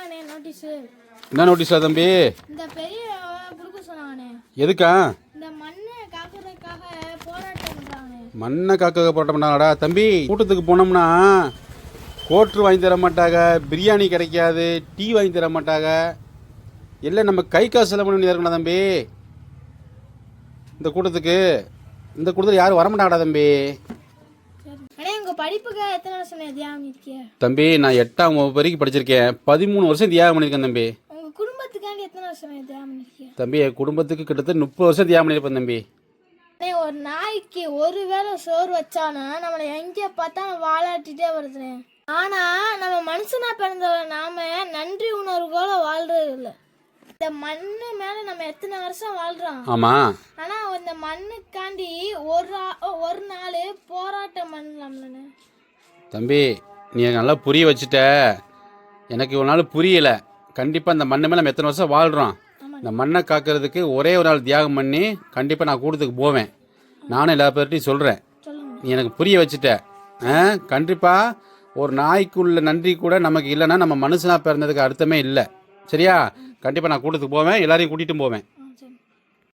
இந்தாங்கண்ணே notice. என்ன நோட்டீஸா தம்பி? இந்த பெரிய குடுக்க சொன்னாங்கண்ணே. எதுக்கா? இந்த மண்ணை காக்கிறதுக்காக போராட்டம் பண்றாங்கண்ணே. மண்ணை காக்க போராட்டம் பண்ணாங்கடா தம்பி. கூட்டத்துக்கு போனோம்னா கோட்ரு வாங்கி தர மாட்டாங்க, பிரியாணி கிடைக்காது, டீ வாங்கி தர மாட்டாங்க. இல்லை நம்ம கை காசு செலவு பண்ணி இருக்கணும் தம்பி. இந்த கூட்டத்தில் யாரும் வரமாட்டாங்கடா தம்பி. அண்ணே உங்க படிப்புக்கு எத்தனை வருஷம் தியாகம் பண்ணிருக்கீங்க? தம்பி நான் 8ஆம் வகுப்பு வரைக்கும் படிச்சிருக்கேன். 13 வருஷம் தியாகம் பண்ணியிருக்கேன் தம்பி. உங்க குடும்பத்துக்காண்டி எத்தனை வருஷம் தியாகம் பண்ணிருக்கீங்க? தம்பி என் குடும்பத்துக்கு கிட்டத்தட்ட 30 வருஷம் தியாகம் பண்ணியிருப்பேன் தம்பி. ஒரு நாய்க்கு ஒரு வேளை சோறு வச்சானா நம்மளை எங்கே பார்த்தா வாழாட்டிட்டே வருதுனே. ஆனா நம்ம மனுஷனா பிறந்தவரை நாம நன்றி உணர்வுகள வாழ்றது இல்லை. இந்த மண்ணு மேல நம்ம எத்தனை வருஷம் வாழ்றோம். ஆமா. ஆனா இந்த மண்ணுக்காண்டி ஒரு நாள் போராட்டம் பண்ணலாம்லண்ணே. தம்பி நீ நல்லா புரிய வச்சுட்ட. எனக்கு ஒரு நாள் புரியல. கண்டிப்பாக இந்த மண்ணு மேலே நம்ம எத்தனை வருஷம் வாழ்கிறோம். இந்த மண்ணை காக்கிறதுக்கு ஒரே ஒரு நாள் தியாகம் பண்ணி கண்டிப்பாக நான் கூட்டத்துக்கு போவேன். நானும் எல்லா பேர்ட்டையும் சொல்கிறேன். நீ எனக்கு புரிய வச்சுட்ட. கண்டிப்பாக ஒரு நாய்க்குள்ள நன்றி கூட நமக்கு இல்லைன்னா நம்ம மனுஷனாக பிறந்ததுக்கு அர்த்தமே இல்லை. சரியா? கண்டிப்பாக நான் கூட்டத்துக்கு போவேன், எல்லாரையும் கூட்டிகிட்டும் போவேன்.